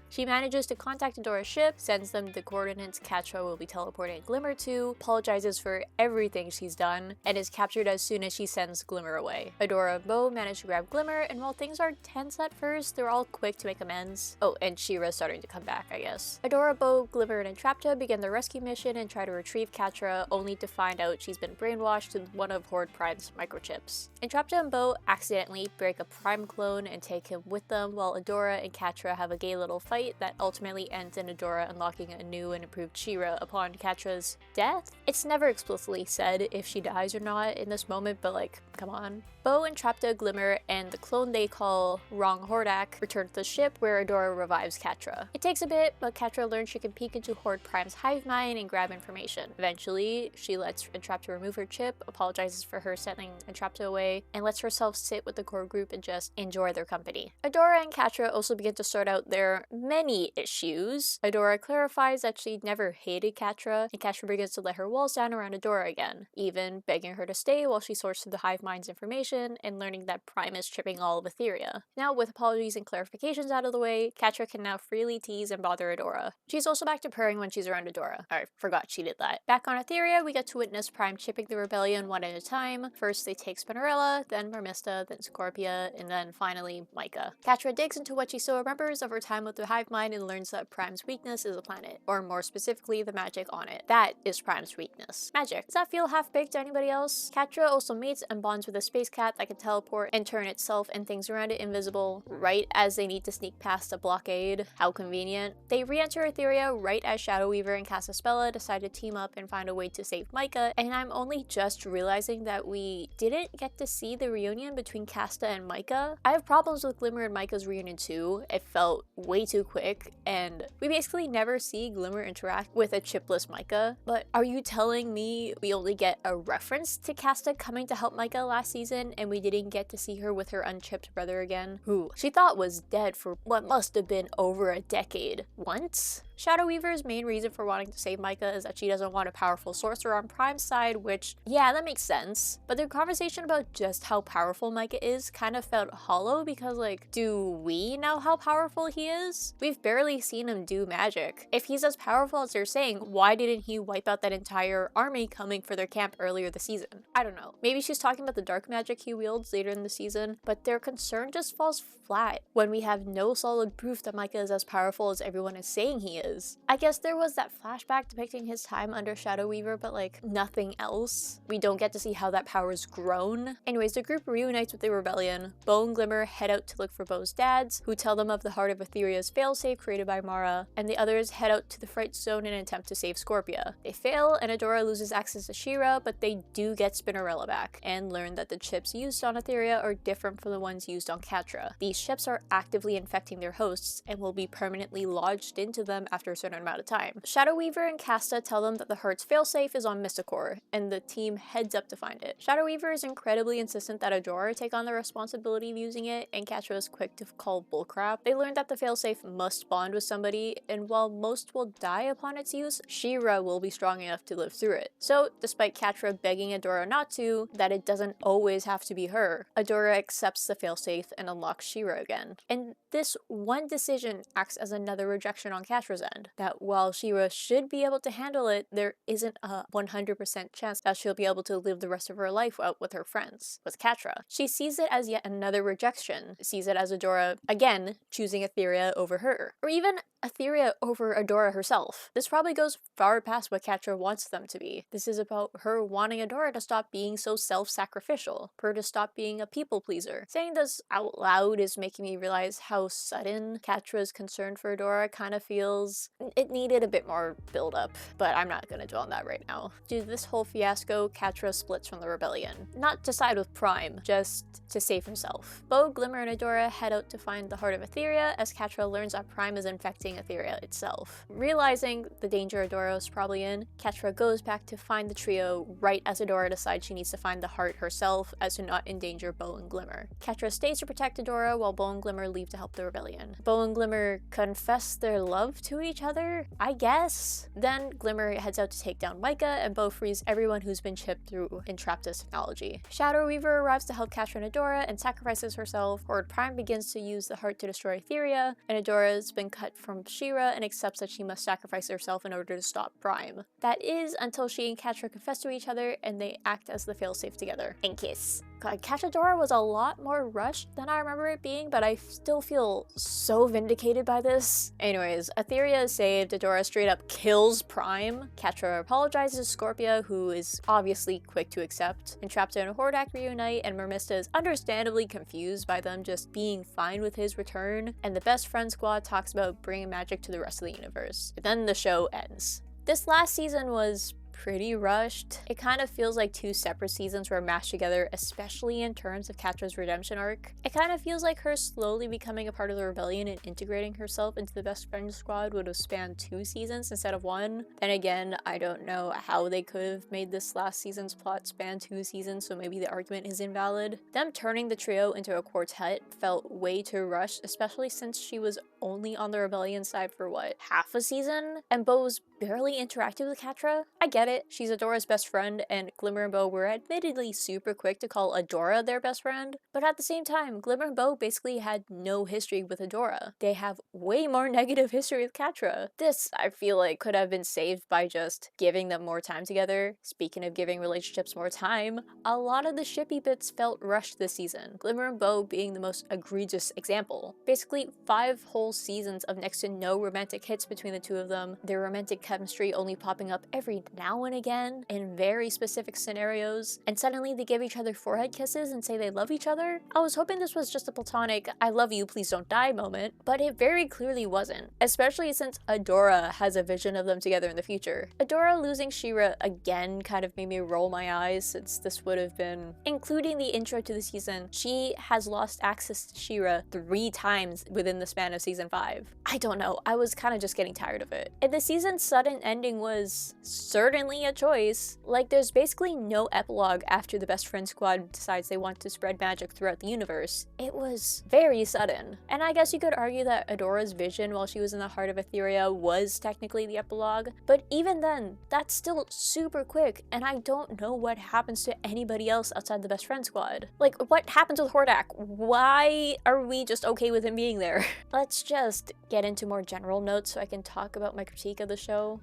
She manages to contact Adora's ship, sends them the coordinates Catra will be teleporting Glimmer to, apologizes for everything she's done, and is captured as soon as she sends Glimmer away. Adora and Bo manage to grab Glimmer, and while things are tense at first, they're all quick to make amends. Oh, and She-Ra's starting to come back, I guess. Adora, Bo, Glimmer, and Entrapta begin the rescue mission and try to retrieve Catra, only to find out she's been brainwashed with one of Horde Prime's microchips. Entrapta and Bo accidentally break a Prime clone and take him with them, while Adora and Catra have a gay little fight that ultimately ends in Adora unlocking a new and improved She-Ra upon Catra's death. It's never explicitly said if she dies or not in this moment, but like, come on. Bo, Entrapta, Glimmer, and the clone they call Wrong Hordak return to the ship where Adora revives Catra. It takes a bit, but Catra learns she can peek into Horde Prime's hive mind and grab information. Eventually, she lets Entrapta remove her chip, apologizes for her sending Entrapta away, and lets herself sit with the core group and just enjoy their company. Adora and Catra also begin to sort out their many issues. Adora clarifies that she never hated Catra, and Catra begins to let her walls down around Adora again, even begging her to stay while she sorts through the hive mind's information and learning that Prime is tripping all of Etheria. Now, with apologies and clarifications out of the way, Catra can now freely tease and bother Adora. She's also back to purring when she's around Adora. I forgot she did that. Back on Etheria, we get to witness Prime chipping the rebellion one at a time. First they take Spinnerella, then Mermista, then Scorpia, and then finally Micah. Catra digs into what she still remembers of her time with the hive mind and learns that Prime's weakness is a planet, or more specifically, the magic on it. That is Prime's weakness. Magic. Does that feel half-baked to anybody else? Catra also mates and bonds with a space cat that can teleport and turn itself and things around it invisible right as they need to sneak past a blockade. How convenient. They re-enter Etheria right as Shadow Weaver and Castaspella decide to team up and find a way to save Micah, and I'm only just realizing that we didn't get to see the reunion between Casta and Micah. I have problems with Glimmer and Micah's reunion too. It felt way too quick, and we basically never see Glimmer interact with a chipless Micah. But are you telling me we only get a reference to Casta coming to help Micah last season and we didn't get to see her with her unchipped brother again, who she thought was dead for what must have been over a decade? Once? Shadow Weaver's main reason for wanting to save Micah is that she doesn't want a powerful sorcerer on Prime's side, which, yeah, that makes sense. But the conversation about just how powerful Micah is kind of felt hollow because, like, do we know how powerful he is? We've barely seen him do magic. If he's as powerful as they're saying, why didn't he wipe out that entire army coming for their camp earlier this season? I don't know. Maybe she's talking about the dark magic he wields later in the season, but their concern just falls flat when we have no solid proof that Micah is as powerful as everyone is saying he is. I guess there was that flashback depicting his time under Shadow Weaver, but like nothing else. We don't get to see how that power's grown. Anyways, the group reunites with the rebellion. Bo and Glimmer head out to look for Bo's dads, who tell them of the heart of Etheria's failsafe created by Mara, and the others head out to the Fright Zone in an attempt to save Scorpia. They fail, and Adora loses access to She-Ra, but they do get Spinnerella back, and learn that the chips used on Etheria are different from the ones used on Catra. These chips are actively infecting their hosts, and will be permanently lodged into them after a certain amount of time. Shadow Weaver and Casta tell them that the heart's failsafe is on Mysticor, and the team heads up to find it. Shadow Weaver is incredibly insistent that Adora take on the responsibility of using it, and Catra is quick to call bullcrap. They learn that the failsafe must bond with somebody, and while most will die upon its use, She-Ra will be strong enough to live through it. So, despite Catra begging Adora not to, that it doesn't always have to be her, Adora accepts the failsafe and unlocks She-Ra again. And this one decision acts as another rejection on Catra's end. That while She-Ra should be able to handle it, there isn't a 100% chance that she'll be able to live the rest of her life out with her friends, with Catra. She sees it as yet another rejection, sees it as Adora, again, choosing Etheria over her. Or even Etheria over Adora herself. This probably goes far past what Catra wants them to be. This is about her wanting Adora to stop being so self-sacrificial, for her to stop being a people pleaser. Saying this out loud is making me realize how sudden Catra's concern for Adora kind of feels. It needed a bit more build-up, but I'm not gonna dwell on that right now. Due to this whole fiasco, Catra splits from the rebellion. Not to side with Prime, just to save herself. Bow, Glimmer, and Adora head out to find the heart of Etheria as Catra learns that Prime is infecting Etheria itself. Realizing the danger Adora is probably in, Catra goes back to find the trio right as Adora decides she needs to find the heart herself as to not endanger Bow and Glimmer. Catra stays to protect Adora while Bow and Glimmer leave to help the rebellion. Bow and Glimmer confess their love to each other, I guess? Then Glimmer heads out to take down Micah, and Bow frees everyone who's been chipped through Entrapta's technology. Shadow Weaver arrives to help Catra and Adora and sacrifices herself. Horde Prime begins to use the heart to destroy Etheria, and Adora has been cut from She-Ra and accepts that she must sacrifice herself in order to stop Prime. That is until she and Catra confess to each other and they act as the failsafe together and kiss. God, Catradora was a lot more rushed than I remember it being, but I still feel so vindicated by this. Anyways, Etheria is saved, Adora straight up kills Prime. Catra apologizes to Scorpia, who is obviously quick to accept. Entrapta and Hordak reunite, and Mermista is understandably confused by them just being fine with his return, and the best friend squad talks about bringing magic to the rest of the universe. Then the show ends. This last season was pretty rushed. It kind of feels like two separate seasons were mashed together, especially in terms of Catra's redemption arc. It kind of feels like her slowly becoming a part of the rebellion and integrating herself into the best friend squad would have spanned 2 seasons instead of 1. Then again, I don't know how they could have made this last season's plot span 2 seasons, so maybe the argument is invalid. Them turning the trio into a quartet felt way too rushed, especially since she was only on the rebellion side for what, half a season? And Bow was barely interacted with Catra? I get it, she's Adora's best friend, and Glimmer and Bow were admittedly super quick to call Adora their best friend, but at the same time, Glimmer and Bow basically had no history with Adora. They have way more negative history with Catra. This, I feel like, could have been saved by just giving them more time together. Speaking of giving relationships more time, a lot of the shippy bits felt rushed this season, Glimmer and Bow being the most egregious example. Basically, 5 whole seasons of next to no romantic hits between the two of them, their romantic chemistry only popping up every now and again in very specific scenarios, and suddenly they give each other forehead kisses and say they love each other. I was hoping this was just a platonic I love you, please don't die moment, but it very clearly wasn't, especially since Adora has a vision of them together in the future. Adora losing She-Ra again kind of made me roll my eyes, since this would have been, including the intro to the season, she has lost access to She-Ra 3 times within the span of season 5. I don't know, I was kind of just getting tired of it. And the season's sudden ending was certainly a choice. Like, there's basically no epilogue after the best friend squad decides they want to spread magic throughout the universe. It was very sudden. And I guess you could argue that Adora's vision while she was in the heart of Etheria was technically the epilogue, but even then, that's still super quick, and I don't know what happens to anybody else outside the best friend squad. Like, what happens with Hordak? Why are we just okay with him being there? Let's just get into more general notes so I can talk about my critique of the show.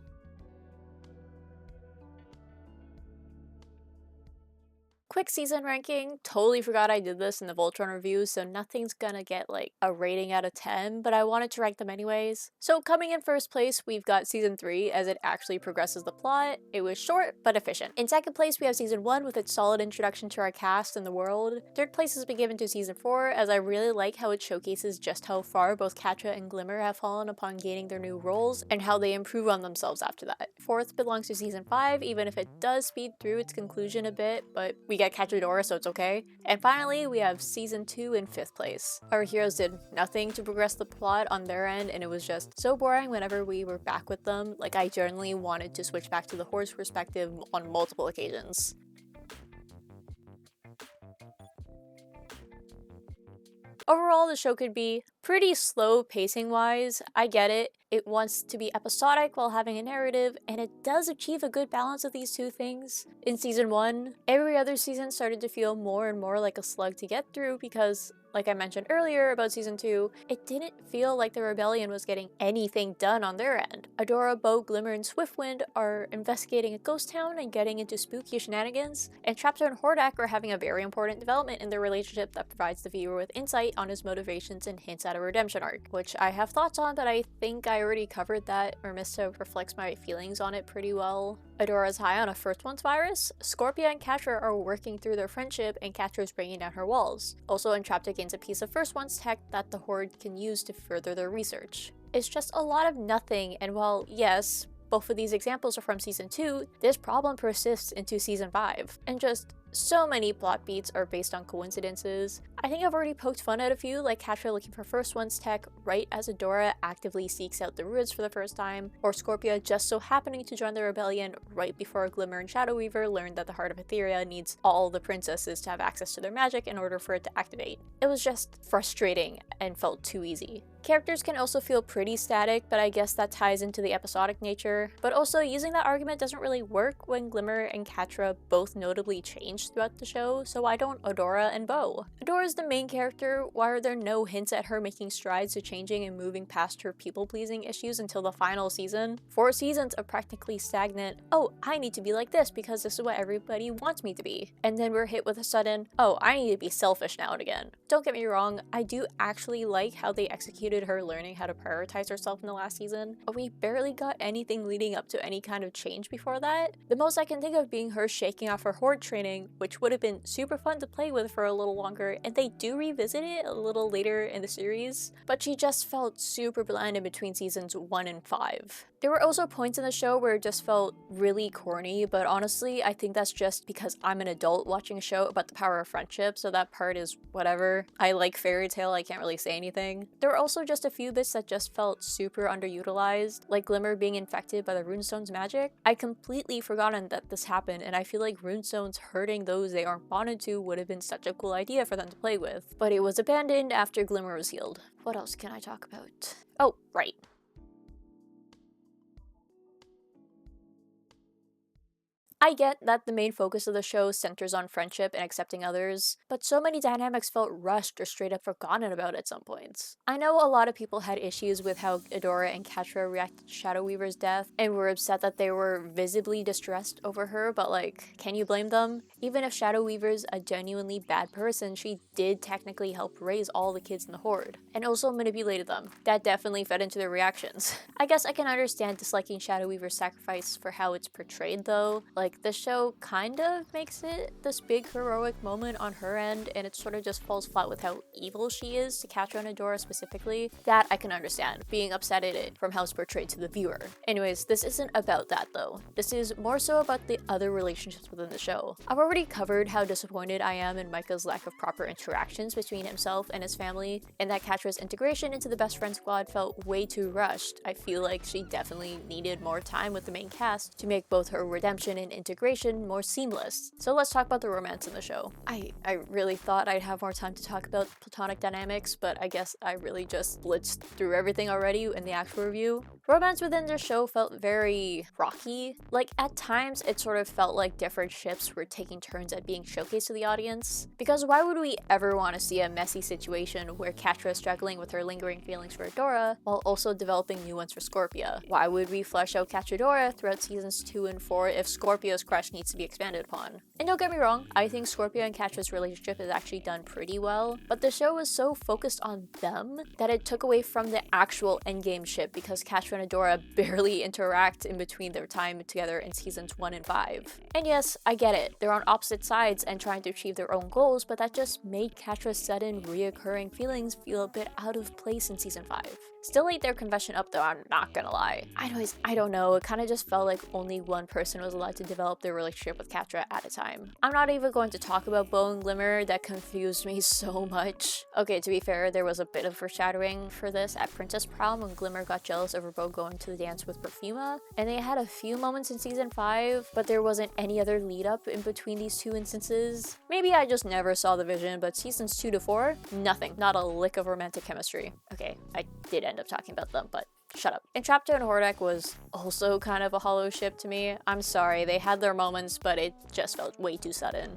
Quick season ranking. Totally forgot I did this in the Voltron review, so nothing's gonna get like a rating out of 10, but I wanted to rank them anyways. So coming in first place, we've got season 3 as it actually progresses the plot. It was short but efficient. In second place, we have season 1 with its solid introduction to our cast and the world. Third place has been given to season 4 as I really like how it showcases just how far both Catra and Glimmer have fallen upon gaining their new roles and how they improve on themselves after that. Fourth belongs to season 5, even if it does speed through its conclusion a bit, but we get Catradora, so it's okay. And finally, we have season 2 in 5th place. Our heroes did nothing to progress the plot on their end, and it was just so boring whenever we were back with them. Like, I generally wanted to switch back to the Horde's perspective on multiple occasions. Overall, the show could be pretty slow pacing-wise. I get it. It wants to be episodic while having a narrative, and it does achieve a good balance of these two things. In season 1, every other season started to feel more and more like a slug to get through because Like I mentioned earlier about season 2, it didn't feel like the rebellion was getting anything done on their end. Adora, Bow, Glimmer, and Swiftwind are investigating a ghost town and getting into spooky shenanigans, and Chapter and Hordak are having a very important development in their relationship that provides the viewer with insight on his motivations and hints at a redemption arc, which I have thoughts on, but I think I already covered that, or Mista reflects my feelings on it pretty well. Adora's high on a First One's virus, Scorpia and Catra are working through their friendship, and Catra's bringing down her walls. Also, Entrapta gains a piece of First One's tech that the Horde can use to further their research. It's just a lot of nothing, and while, yes, both of these examples are from Season 2, this problem persists into Season 5, and just so many plot beats are based on coincidences. I think I've already poked fun at a few, like Catra looking for First One's tech right as Adora actively seeks out the Ruins for the first time, or Scorpia just so happening to join the rebellion right before Glimmer and Shadow Weaver learned that the Heart of Etheria needs all the princesses to have access to their magic in order for it to activate. It was just frustrating and felt too easy. Characters can also feel pretty static, but I guess that ties into the episodic nature. But also, using that argument doesn't really work when Glimmer and Catra both notably change throughout the show, so why don't Adora and Bow? Adora's the main character, why are there no hints at her making strides to changing and moving past her people-pleasing issues until the final season? 4 seasons of practically stagnant, oh, I need to be like this because this is what everybody wants me to be. And then we're hit with a sudden, oh, I need to be selfish now and again. Don't get me wrong, I do actually like how they executed her learning how to prioritize herself in the last season, but we barely got anything leading up to any kind of change before that. The most I can think of being her shaking off her Horde training, which would have been super fun to play with for a little longer, and they do revisit it a little later in the series, but she just felt super bland in between seasons 1 and 5. There were also points in the show where it just felt really corny, but honestly, I think that's just because I'm an adult watching a show about the power of friendship, so that part is whatever. I like fairy tale, I can't really say anything. There were also just a few bits that just felt super underutilized, like Glimmer being infected by the Runestone's magic. I completely forgotten that this happened, and I feel like Runestones hurting those they aren't bonded to would have been such a cool idea for them to play with. But it was abandoned after Glimmer was healed. What else can I talk about? Oh, right. I get that the main focus of the show centers on friendship and accepting others, but so many dynamics felt rushed or straight up forgotten about at some points. I know a lot of people had issues with how Adora and Catra reacted to Shadow Weaver's death, and were upset that they were visibly distressed over her, but like, can you blame them? Even if Shadow Weaver's a genuinely bad person, she did technically help raise all the kids in the Horde, and also manipulated them. That definitely fed into their reactions. I guess I can understand disliking Shadow Weaver's sacrifice for how it's portrayed though. Like, the show kind of makes it this big heroic moment on her end, and it sort of just falls flat with how evil she is to Catra and Adora specifically. That I can understand, being upset at it from how it's portrayed to the viewer. Anyways, this isn't about that though. This is more so about the other relationships within the show. I've already covered how disappointed I am in Micah's lack of proper interactions between himself and his family, and that Catra's integration into the best friend squad felt way too rushed. I feel like she definitely needed more time with the main cast to make both her redemption and integration more seamless. So let's talk about the romance in the show. I really thought I'd have more time to talk about platonic dynamics, but I guess I really just blitzed through everything already in the actual review. Romance within the show felt very rocky. Like, at times it sort of felt like different ships were taking turns at being showcased to the audience. Because why would we ever want to see a messy situation where Catra is struggling with her lingering feelings for Adora while also developing new ones for Scorpia? Why would we flesh out Catradora throughout seasons 2 and 4 if Scorpia's crush needs to be expanded upon? And don't get me wrong, I think Scorpia and Catra's relationship is actually done pretty well, but the show was so focused on them that it took away from the actual endgame ship because Catra and Adora barely interact in between their time together in seasons 1 and 5. And yes, I get it, they're on opposite sides and trying to achieve their own goals, but that just made Catra's sudden reoccurring feelings feel a bit out of place in season 5. Still ate their confession up though, I'm not gonna lie. Anyways, I don't know, it kind of just felt like only one person was allowed to develop their relationship with Catra at a time. I'm not even going to talk about Bow and Glimmer, that confused me so much. Okay, to be fair, there was a bit of foreshadowing for this at Princess Prom when Glimmer got jealous over Bow going to the dance with Perfuma, and they had a few moments in season 5, but there wasn't any other lead up in between these two instances. Maybe I just never saw the vision, but seasons 2 to 4, nothing, not a lick of romantic chemistry. Okay, I did end up talking about them, but shut up. Entrapta and Hordak was also kind of a hollow ship to me. I'm sorry, they had their moments, but it just felt way too sudden.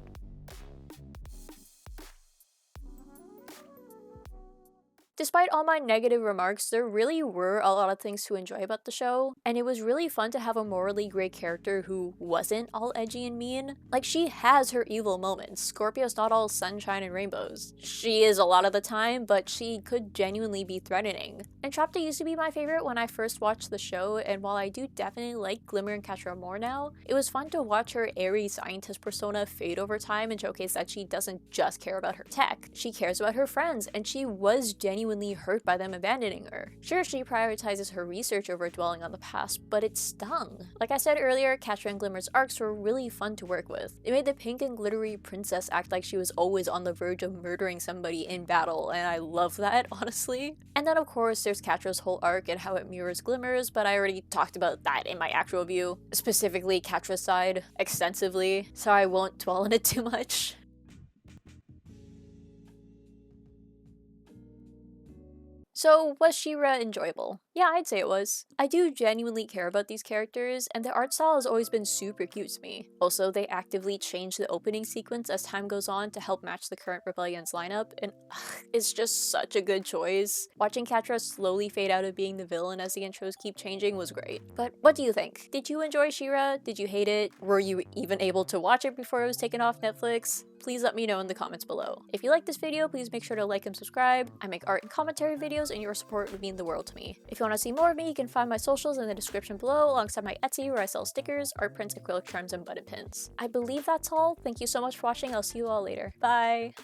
Despite all my negative remarks, there really were a lot of things to enjoy about the show, and it was really fun to have a morally gray character who wasn't all edgy and mean. Like, she has her evil moments. Scorpio's not all sunshine and rainbows. She is a lot of the time, but she could genuinely be threatening. Entrapta used to be my favorite when I first watched the show, and while I do definitely like Glimmer and Catra more now, it was fun to watch her airy scientist persona fade over time and showcase that she doesn't just care about her tech. She cares about her friends, and she was genuinely hurt by them abandoning her. Sure, she prioritizes her research over dwelling on the past, but it stung. Like I said earlier, Catra and Glimmer's arcs were really fun to work with. They made the pink and glittery princess act like she was always on the verge of murdering somebody in battle, and I love that, honestly. And then of course there's Catra's whole arc and how it mirrors Glimmer's, but I already talked about that in my actual review, specifically Catra's side, extensively, so I won't dwell on it too much. So, was She-Ra enjoyable? Yeah, I'd say it was. I do genuinely care about these characters, and their art style has always been super cute to me. Also, they actively change the opening sequence as time goes on to help match the current Rebellion's lineup, and it's just such a good choice. Watching Catra slowly fade out of being the villain as the intros keep changing was great. But what do you think? Did you enjoy She-Ra? Did you hate it? Were you even able to watch it before it was taken off Netflix? Please let me know in the comments below. If you like this video, please make sure to like and subscribe. I make art and commentary videos, and your support would mean the world to me. If you want to see more of me, you can find my socials in the description below, alongside my Etsy where I sell stickers, art prints, acrylic trims, and button pins. I believe that's all. Thank you so much for watching. I'll see you all later. Bye!